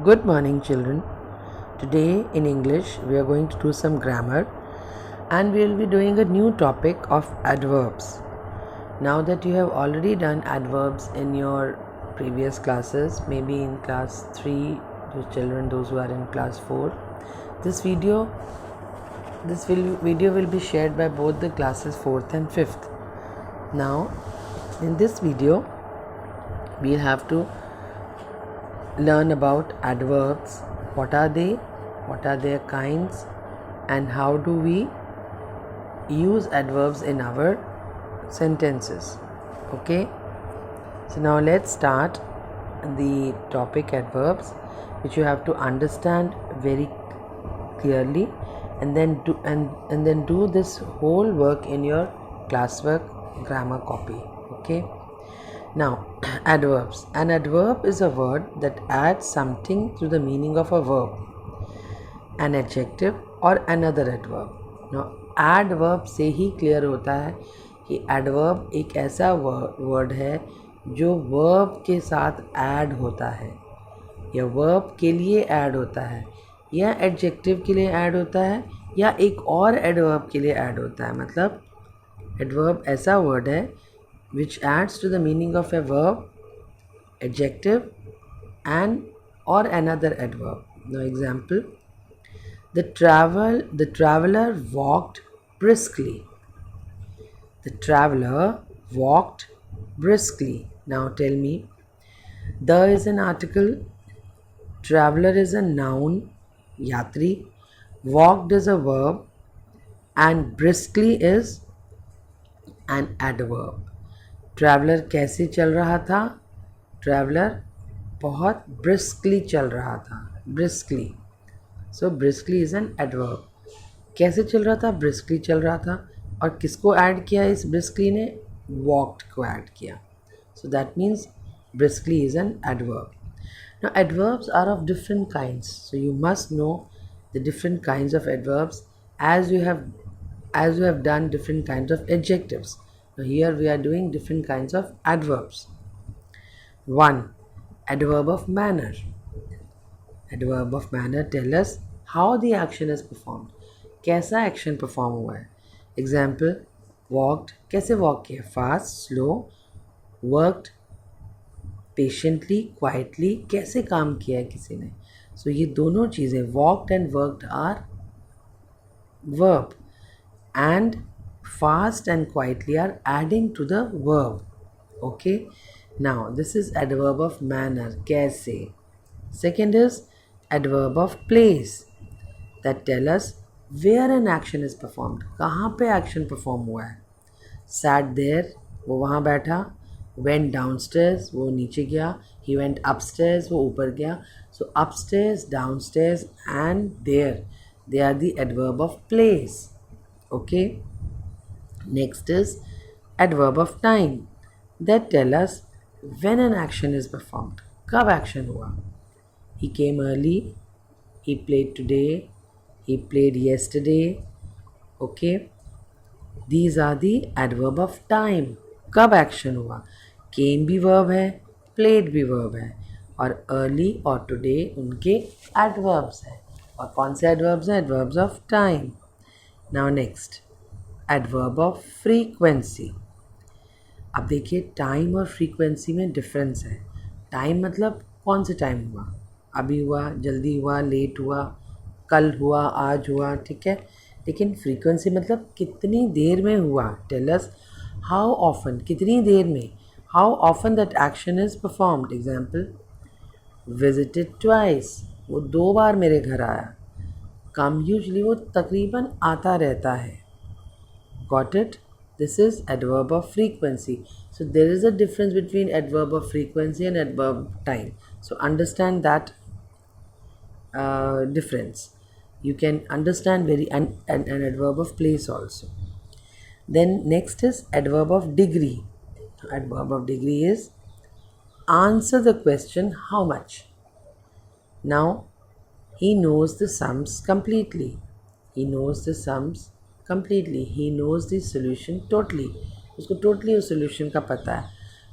Good morning, children. Today in English, we are going to do some grammar and we will be doing a new topic of adverbs. Now that you have already done adverbs in your previous classes, maybe in class 3, those who are in class 4, this video will be shared by both the classes 4th and 5th. Now, in this video, we'll have to learn about adverbs. What are they? What are their kinds? And how do we use adverbs in our sentences? Okay. So now let's start the topic adverbs, which you have to understand very clearly, and then do this whole work in your classwork grammar copy. Okay. Now, adverbs. An adverb is a word that adds something to the meaning of a verb, an adjective or another adverb. Now, adverb से ही clear होता है कि adverb एक ऐसा word है जो verb के साथ add होता है, या verb के लिए add होता है, या adjective के लिए add होता है, या एक और adverb के लिए add होता है. मतलब adverb ऐसा word है which adds to the meaning of a verb, adjective and or another adverb. Now example, the traveler walked briskly. The traveler walked briskly. Now tell me, the is an article, traveler is a noun, yatri, walked is a verb, and briskly is an adverb. Traveller कैसे चल रहा था? Traveller बहुत briskly चल रहा था. Briskly. So briskly is an adverb. कैसे चल रहा था? ब्रिस्कली चल रहा था. और किसको ऐड किया इस ब्रिस्कली ने? वॉक्ड को ऐड किया. So that means briskly is an adverb. Now adverbs are of different kinds, so you must know the different kinds of adverbs as you have done different kinds of adjectives. Now here we are doing different kinds of adverbs. 1. Adverb of manner. Adverb of manner tell us how the action is performed. कैसा action perform हुआ है. Example, walked, कैसे walk किया? Fast, slow. Worked, patiently, quietly, कैसे काम किया है किसी ने. So ये दोनों चीज़ें walked and worked are verb, and fast and quietly are adding to the verb. Okay, now this is adverb of manner, kaise. Second is adverb of place, that tell us where an action is performed. kahan pe action perform hua hai. Sat there, wo wahan baitha. Went downstairs, वो नीचे गया. He went upstairs, वो ऊपर गया. So upstairs, downstairs and there, they are the adverb of place. Okay. Next is adverb of time, that tell us when an action is performed. कब action हुआ? He came early, he played today, he played yesterday. Okay. These are the adverb of time. कब action हुआ? Came भी verb है, played भी verb है, और early और today उनके adverbs हैं. और कौन से adverbs हैं? Adverbs of time. Now next, adverb of frequency. अब देखिए, टाइम और फ्रीक्वेंसी में डिफरेंस है. टाइम मतलब कौन से टाइम हुआ? अभी हुआ, जल्दी हुआ, लेट हुआ, कल हुआ, आज हुआ. ठीक है. लेकिन फ्रीक्वेंसी मतलब कितनी देर में हुआ. टेल अस हाउ ऑफन, कितनी देर में, how often that action is performed. Example, visited twice, वो 2 बार मेरे घर आया. कम, यूजली वो तकरीबन आता रहता है. Got it? This is adverb of frequency. So there is a difference between adverb of frequency and adverb time. So understand that difference. You can understand an adverb of place also. Then next is adverb of degree. Adverb of degree is answer the question how much. Now he knows the sums completely. He knows the sums completely. He knows the solution totally. उसको totally उस solution का पता है.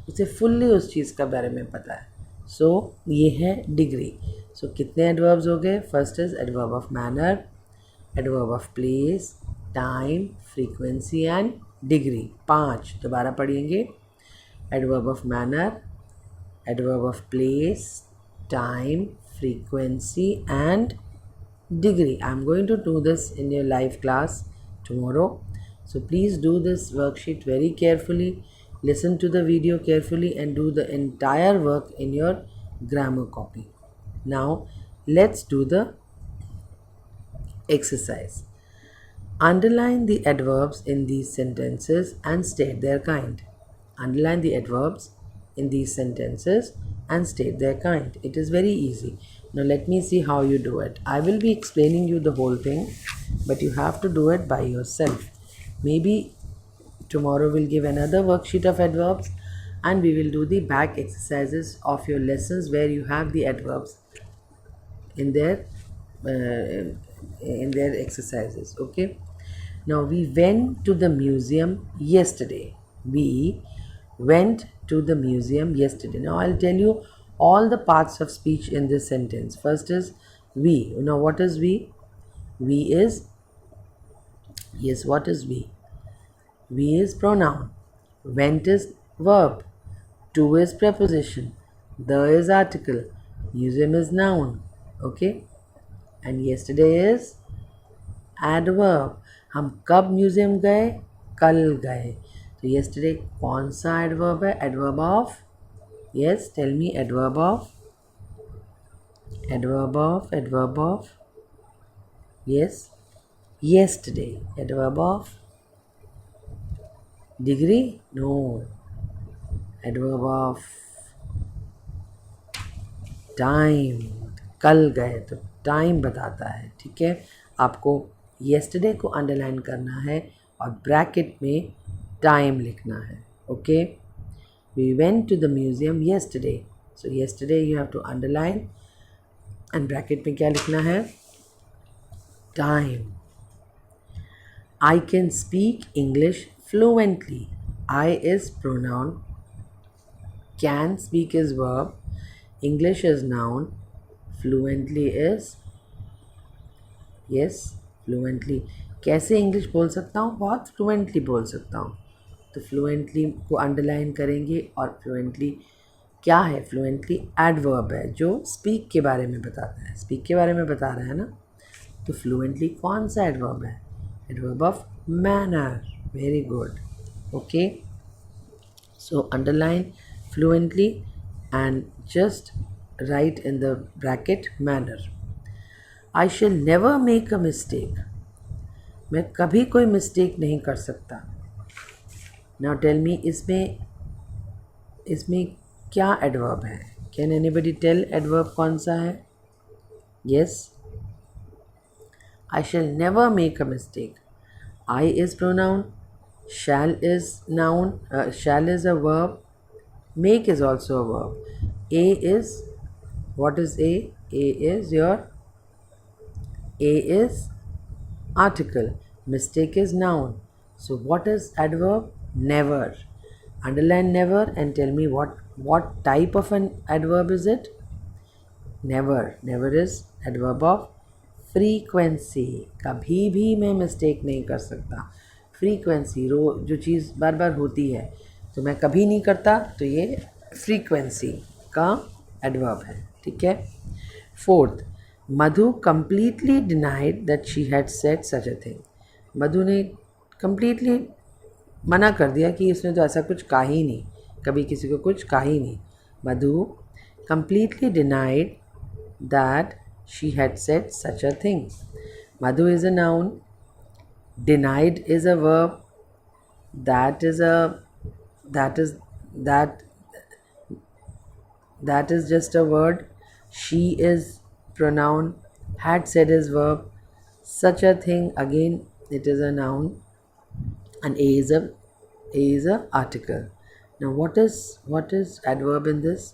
उसे fully उस चीज़ का बारे में पता है. सो ये है डिग्री. सो कितने एडवर्ब्स हो गए? First is adverb of manner, adverb of place, time, frequency and degree. 5 दोबारा पढ़ेंगे. Adverb of manner, adverb of place, time, frequency and degree. I am going to do this in your live class tomorrow. So please do this worksheet very carefully. Listen to the video carefully and do the entire work in your grammar copy. Now let's do the exercise. Underline the adverbs in these sentences and state their kind. Underline the adverbs in these sentences and state their kind. It is very easy. Now let me see how you do it. I will be explaining you the whole thing, but you have to do it by yourself. Maybe tomorrow we'll give another worksheet of adverbs and we will do the back exercises of your lessons where you have the adverbs in their exercises. Okay. Now we went to the museum yesterday. We went to the museum yesterday. Now I'll tell you all the parts of speech in this sentence. First is we. Now what is we? We is, yes, what is we? We is pronoun. Went is verb. To is preposition. The is article. Museum is noun. Okay. And yesterday is adverb. हम कब museum गए? कल गए. तो yesterday कौन सा adverb है? Adverb of, yes, tell me, adverb of, yes, yesterday. Adverb of degree? No. Adverb of time. कल गए तो टाइम बताता है. ठीक है. आपको yesterday को अंडरलाइन करना है और ब्रैकेट में टाइम लिखना है. Okay. We went to the museum yesterday. सो yesterday you have to underline and bracket में क्या लिखना है? Time. I can speak English fluently. I is pronoun. Can speak is verb. English is noun. Fluently is, yes, fluently. कैसे English बोल सकता हूँ? बहुत फ्लुएंटली बोल सकता हूँ. तो फ्लुएंटली को अंडरलाइन करेंगे. और फ्लुएंटली क्या है? फ्लुएंटली एडवर्ब है जो स्पीक के बारे में बताता है. स्पीक के बारे में बता रहा है ना. तो फ्लुएंटली कौन सा एडवर्ब है? Adverb of manner. Very good. Okay. So underline fluently and just write in the bracket manner. I shall never make a mistake. मैं कभी कोई मिस्टेक नहीं कर सकता. Now tell me, इसमें क्या एडवर्ब है? Can anybody tell एडवर्ब कौन सा है? Yes. I shall never make a mistake. I is pronoun. Shall is noun. Shall is a verb. Make is also a verb. A is, what is A? A is article. Mistake is noun. So what is adverb? Never. Underline never and tell me what type of an adverb is it? Never. Never is adverb of frequency. कभी भी मैं mistake नहीं कर सकता. Frequency, जो चीज़ बार बार होती है तो मैं कभी नहीं करता, तो ये फ्रीक्वेंसी का एडवर्ब है. ठीक है. Fourth, Madhu completely denied that she had said such a thing. Madhu ने कंप्लीटली मना कर दिया कि उसने तो ऐसा कुछ कहा ही नहीं, कभी किसी को कुछ कहा ही नहीं. Madhu completely denied that she had said such a thing. Madhu is a noun. Denied is a verb. that is just a word. She is pronoun. Had said is verb. Such a thing, again it is a noun. And A is a article. Now what is adverb in this?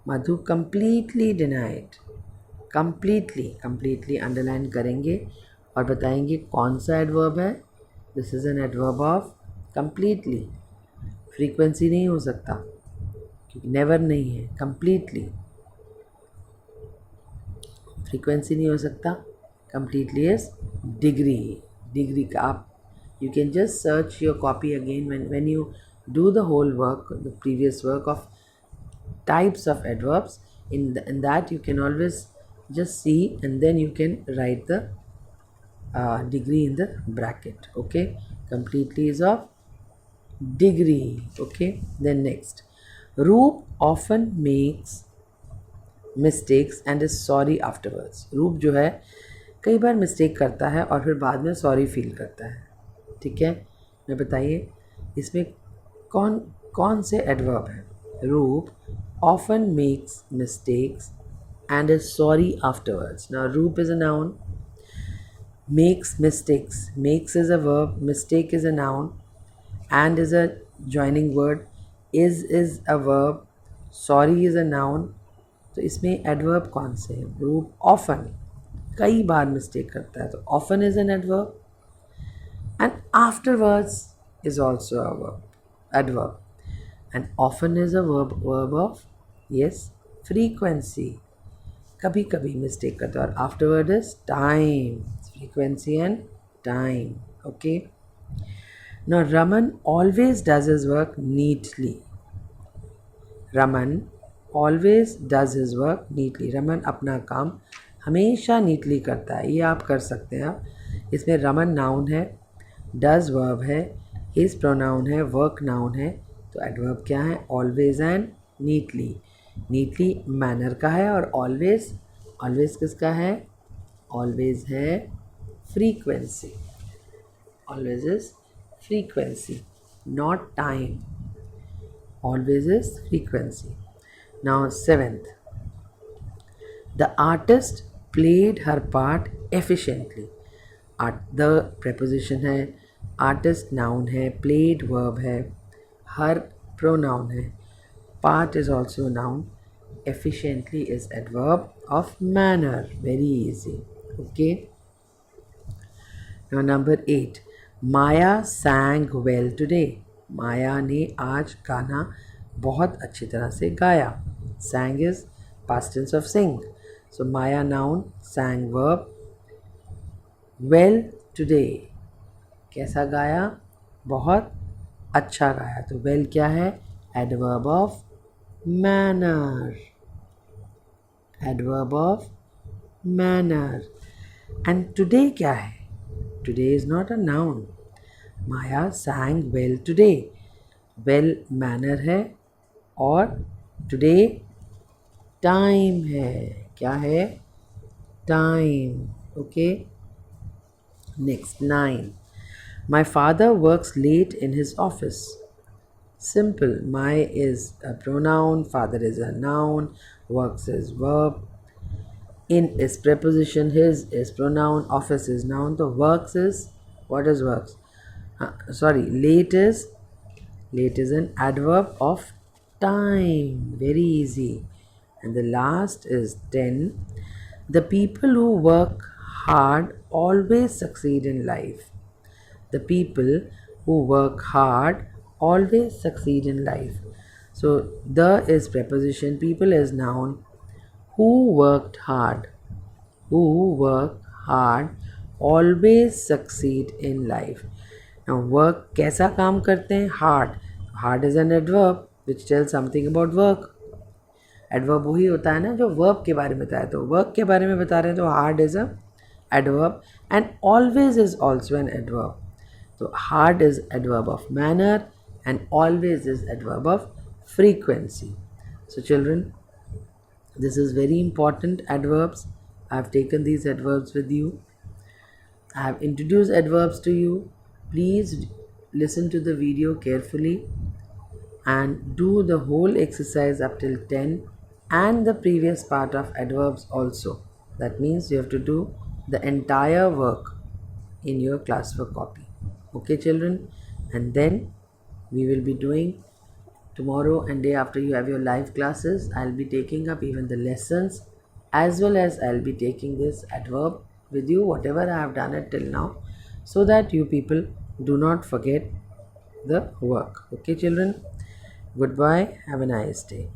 Madhu completely denied. completely underline करेंगे और बताएंगे कौन सा adverb है. This is an adverb of completely. Frequency नहीं हो सकता never नहीं है, कंप्लीटली. फ्रीक्वेंसी नहीं हो सकता. Completely is degree. डिग्री का आप you can just search your copy again when you do the whole work, the previous work of types of adverbs. In that you can always just see and then you can write the degree in the bracket. Okay, completely is of degree. Okay, then next, Roop often makes mistakes and is sorry afterwards. रूप जो है कई बार mistake करता है और फिर बाद में सॉरी फील करता है. ठीक है, मैं बताइए इसमें कौन कौन से एडवर्ब है. Roop often makes mistakes and is sorry afterwards. Now Roop is a noun, makes mistakes, makes is a verb, mistake is a noun, and is a joining word, is a verb, sorry is a noun. तो इसमें adverb कौन से हैं. रूप often कई बार mistake करता है तो often is an adverb. And afterwards is also a verb, adverb. And often is a verb of, yes, frequency. कभी कभी मिस्टेक करता है. और afterward is time, frequency and time. Okay. Now Raman always does his work neatly. Raman always does his work neatly. Raman अपना काम हमेशा neatly करता है. ये आप कर सकते हैं. इसमें रमन नाउन है, डज वर्ब है, हिज प्रोनाउन है, वर्क नाउन है. तो एडवर्ब क्या है. Always and neatly. Neatly manner का है और ऑलवेज, ऑलवेज किसका है. ऑलवेज है frequency. Always is frequency, not time. Always is frequency. Now seventh, the artist played her part efficiently. The preposition है, आर्टिस्ट नाउन है, प्लेड वर्ब है, हर pronoun है, part is also noun, efficiently is adverb of manner. Very easy. Okay. Now number 8, Maya sang well today. माया ने आज गाना बहुत अच्छी तरह से गाया. sang is past tense of sing. So Maya noun, sang verb, well today कैसा गाया. बहुत अच्छा गाया. तो well क्या है. Adverb of manner. Adverb of manner. And today क्या है. Today is not a noun. Maya sang well today. well manner है और टुडे टाइम है. क्या है. Time. Okay. Next, 9. My father works late in his office. Simple. My is a pronoun, father is a noun, works is verb, in is preposition, his is pronoun, office is noun. So works is, what is works? Late is an adverb of time. Very easy. And the last is 10. The people who work hard always succeed in life. The people who work hard always succeed in life. So the is preposition, people is noun, who worked hard, who work hard always succeed in life. Now work कैसा काम करते हैं. hard. hard is an adverb which tells something about work. Adverb वही होता है ना जो verb के बारे में बताया. तो वर्क के बारे में बता रहे हैं तो hard is a adverb and always is also an adverb. So hard is adverb of manner and always is adverb of frequency. So children, this is very important adverbs. I have taken these adverbs with you. I have introduced adverbs to you. Please listen to the video carefully and do the whole exercise up till 10 and the previous part of adverbs also. That means you have to do the entire work in your classwork copy. Okay children, and then we will be doing tomorrow and day after you have your live classes. I'll be taking up even the lessons as well as I'll be taking this adverb with you, whatever I have done it till now, so that you people do not forget the work. Okay children, Goodbye. Have a nice day.